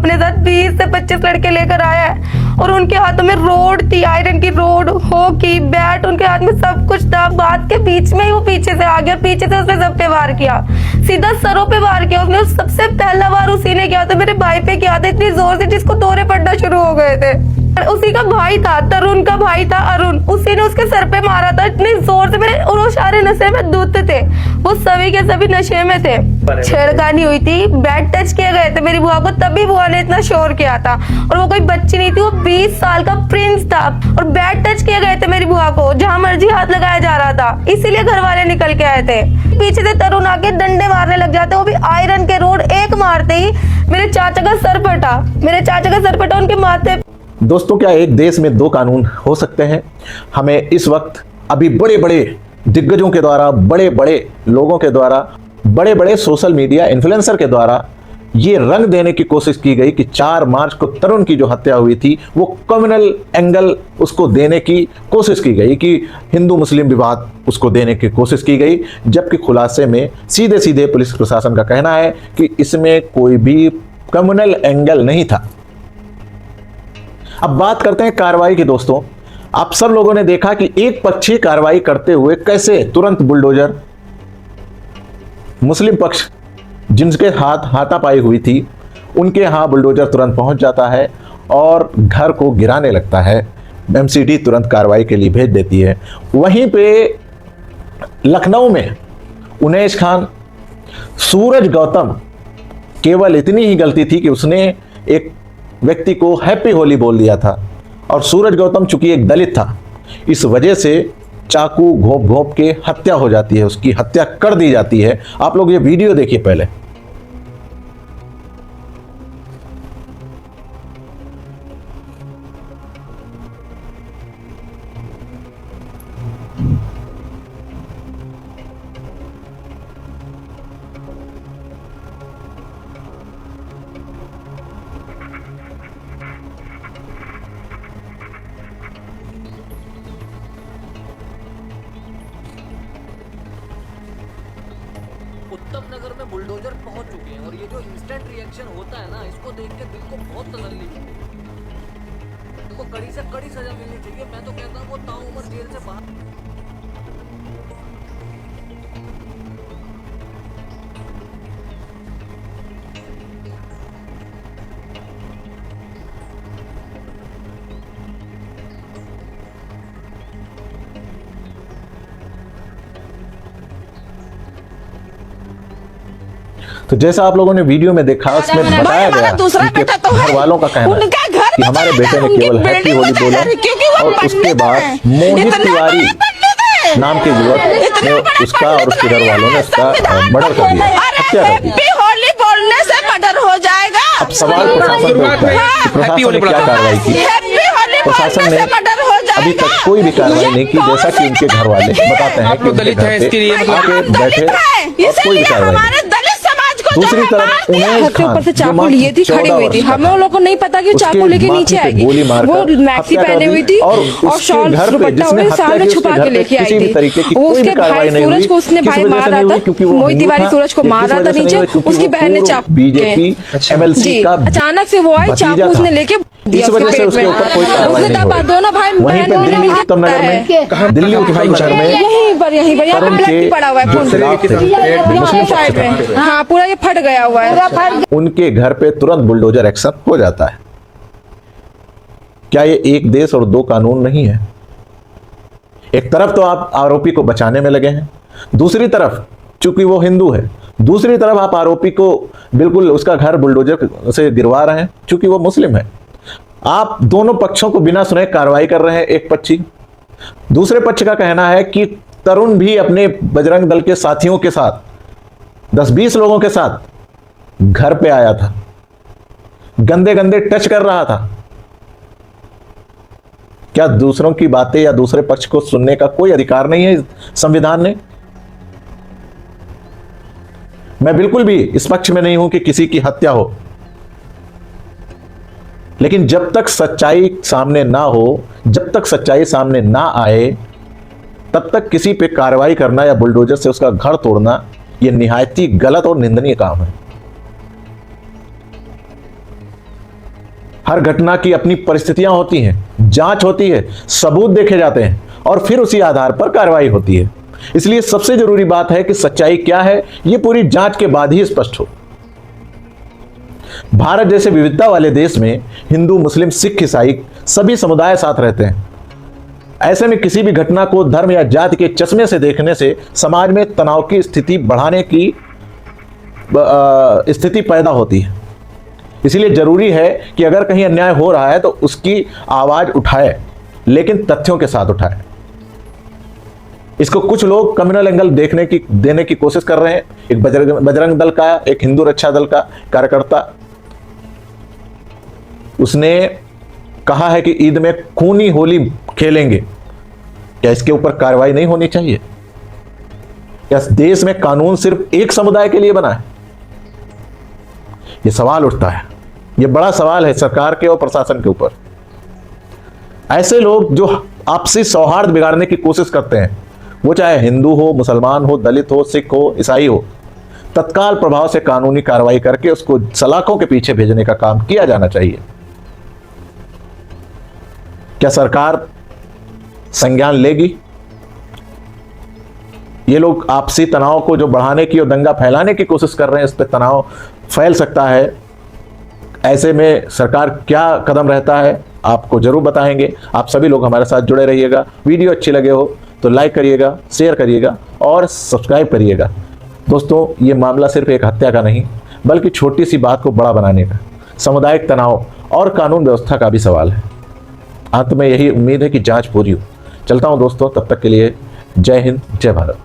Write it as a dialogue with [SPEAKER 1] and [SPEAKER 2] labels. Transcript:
[SPEAKER 1] अपने साथ 20 से 25 लड़के लेकर आया है और उनके हाथों में रोड थी, आयरन की रोड, हॉकी बैट, उनके हाथ में सब कुछ था। बात के बीच में ही वो पीछे से आ गया, पीछे से उसने सब पे वार किया, सीधा सरों पे वार किया। उसने सबसे पहला वार उसी ने किया था, मेरे भाई पे किया था इतनी जोर से जिसको दौरे पड़ना शुरू हो गए थे। उसी का भाई था, तरुण का भाई था अरुण, उसी ने उसके सर पे मारा था इतनी जोर से। मेरे और वो सारे नशे में धुत थे, वो सभी के सभी नशे में थे। छेड़खानी हुई थी, बैट टच किए गए थे मेरी बुआ को, तभी बुआ ने इतना शोर किया था। और वो कोई बच्ची नहीं थी, वो 20 साल का प्रिंस था और बैट टच किए गए थे मेरी बुआ को, जहां मर्जी हाथ लगाया जा रहा था, इसीलिए घर वाले निकल के आए थे। पीछे से तरुण आके डंडे मारने लग जाते, वो भी आयरन के रोड। एक मारते ही मेरे चाचा का सर फटा, उनके माथे।
[SPEAKER 2] दोस्तों, क्या एक देश में दो कानून हो सकते हैं? हमें इस वक्त अभी बड़े बड़े दिग्गजों के द्वारा, बड़े बड़े लोगों के द्वारा, बड़े बड़े सोशल मीडिया इन्फ्लुएंसर के द्वारा ये रंग देने की कोशिश की गई कि 4 मार्च को तरुण की जो हत्या हुई थी वो कम्युनल एंगल उसको देने की कोशिश की गई, कि हिंदू मुस्लिम विवाद उसको देने की कोशिश की गई। जबकि खुलासे में सीधे सीधे पुलिस प्रशासन का कहना है कि इसमें कोई भी कम्युनल एंगल नहीं था। अब बात करते हैं कार्रवाई की। दोस्तों, आप सब लोगों ने देखा कि एक पक्षी कार्रवाई करते हुए कैसे तुरंत बुलडोजर, मुस्लिम पक्ष जिनके हाथ हाथापाई हुई थी उनके यहां बुलडोजर तुरंत पहुंच जाता है और घर को गिराने लगता है। एमसीडी तुरंत कार्रवाई के लिए भेज देती है। वहीं पे लखनऊ में उनेश खान, सूरज गौतम, केवल इतनी ही गलती थी कि उसने एक व्यक्ति को हैप्पी होली बोल दिया था और सूरज गौतम चूंकि एक दलित था, इस वजह से चाकू घोंप घोंप के हत्या हो जाती है, उसकी हत्या कर दी जाती है। आप लोग ये वीडियो देखिए पहले।
[SPEAKER 3] उत्तम नगर में बुलडोजर पहुंच चुके हैं और ये जो इंस्टेंट रिएक्शन होता है ना, इसको देख के दिल को बहुत तसल्ली मिलती है। इनको कड़ी से कड़ी सजा मिलनी चाहिए। मैं तो कहता हूँ वो ताउम्र जेल से बाहर।
[SPEAKER 2] तो जैसा आप लोगों ने वीडियो में देखा, उसमें बताया गया उनके घर वालों का कहना है कि हमारे बेटे ने केवल हैप्पी होली बोला और उसके बाद मोहित तिवारी नाम के युवक ने उसका और उसके घर वालों ने उसका मर्डर कर दिया, हत्या कर दी।
[SPEAKER 4] होली बोलने से मर्डर हो जाएगा।
[SPEAKER 2] अब सवाल प्रशासन पे उठता है कि प्रशासन ने क्या कार्रवाई की? प्रशासन ने अभी तक कोई भी कार्रवाई नहीं की, जैसा कि उनके घर वाले बताते हैं कि उनके घर पे आके बैठे और कोई भी कार्रवाई नहीं। दूसरी तरफ उनेश खान
[SPEAKER 4] ऊपर से चाकू लिए थी, खड़ी हुई थी, हम लोगों को नहीं पता कि चाकू लेके नीचे आएगी। वो मैक्सी पहने हुई थी और शॉल दुपट्टा हुए सामने छुपा के लेके आई थी। वो उसके भाई सूरज को उसने भाई मार रहा था, मोहित तिवारी सूरज को मार रहा था नीचे, उसकी बहन ने चाकू
[SPEAKER 2] बीजेपी एमएलसी का
[SPEAKER 4] अचानक से वो आई, चाकू उसने लेके
[SPEAKER 2] इस वजह से उसके ऊपर कोई कार्रवाई नहीं हुई।
[SPEAKER 4] दोनों भाई
[SPEAKER 2] वहीं पे दिल्ली उत्तम नगर में, दिल्ली उत्तम नगर में
[SPEAKER 4] यहीं पर यहाँ पे ब्लड पड़ा हुआ है, हाँ पूरा ये फट गया हुआ है।
[SPEAKER 2] उनके घर पे तुरंत बुलडोजर एक्शन हो जाता है। क्या ये एक देश और दो कानून नहीं है? एक तरफ तो आप आरोपी को बचाने में लगे हैं, दूसरी तरफ चूंकि वो हिंदू है, दूसरी तरफ आप आरोपी को बिल्कुल उसका घर बुलडोजर से गिरवा रहे हैं चूंकि वो मुस्लिम है। आप दोनों पक्षों को बिना सुने कार्रवाई कर रहे हैं। एक पक्षी, दूसरे पक्ष का कहना है कि तरुण भी अपने बजरंग दल के साथियों के साथ 10-20 लोगों के साथ घर पे आया था, गंदे गंदे टच कर रहा था। क्या दूसरों की बातें या दूसरे पक्ष को सुनने का कोई अधिकार नहीं है संविधान ने? मैं बिल्कुल भी इस पक्ष में नहीं हूं कि किसी की हत्या हो, लेकिन जब तक सच्चाई सामने ना हो, जब तक सच्चाई सामने ना आए, तब तक किसी पे कार्रवाई करना या बुलडोजर से उसका घर तोड़ना यह निहायती गलत और निंदनीय काम है। हर घटना की अपनी परिस्थितियां होती हैं, जांच होती है, सबूत देखे जाते हैं और फिर उसी आधार पर कार्रवाई होती है। इसलिए सबसे जरूरी बात है कि सच्चाई क्या है यह पूरी जांच के बाद ही स्पष्ट हो। भारत जैसे विविधता वाले देश में हिंदू, मुस्लिम, सिख, ईसाई सभी समुदाय साथ रहते हैं। ऐसे में किसी भी घटना को धर्म या जाति के चश्मे से देखने से समाज में तनाव की स्थिति बढ़ाने की स्थिति पैदा होती है। इसलिए जरूरी है कि अगर कहीं अन्याय हो रहा है तो उसकी आवाज उठाए, लेकिन तथ्यों के साथ उठाए। इसको कुछ लोग कम्युनल एंगल देने की कोशिश कर रहे हैं। एक बजरंग दल का, एक हिंदू रक्षा दल का कार्यकर्ता, उसने कहा है कि ईद में खूनी होली खेलेंगे। क्या इसके ऊपर कार्रवाई नहीं होनी चाहिए? क्या देश में कानून सिर्फ एक समुदाय के लिए बना है? यह सवाल उठता है। यह बड़ा सवाल है सरकार के और प्रशासन के ऊपर। ऐसे लोग जो आपसी सौहार्द बिगाड़ने की कोशिश करते हैं, वो चाहे हिंदू हो, मुसलमान हो, दलित हो, सिख हो, ईसाई हो, तत्काल प्रभाव से कानूनी कार्रवाई करके उसको सलाखों के पीछे भेजने का काम किया जाना चाहिए। क्या सरकार संज्ञान लेगी? ये लोग आपसी तनाव को जो बढ़ाने की और दंगा फैलाने की कोशिश कर रहे हैं, इस पर तनाव फैल सकता है। ऐसे में सरकार क्या कदम रहता है आपको जरूर बताएंगे। आप सभी लोग हमारे साथ जुड़े रहिएगा। वीडियो अच्छी लगे हो तो लाइक करिएगा, शेयर करिएगा और सब्सक्राइब करिएगा। दोस्तों, ये मामला सिर्फ एक हत्या का नहीं, बल्कि छोटी सी बात को बड़ा बनाने का, सामुदायिक तनाव और कानून व्यवस्था का भी सवाल है। अंत में यही उम्मीद है कि जांच पूरी हो। चलता हूं दोस्तों, तब तक के लिए जय हिंद, जय भारत।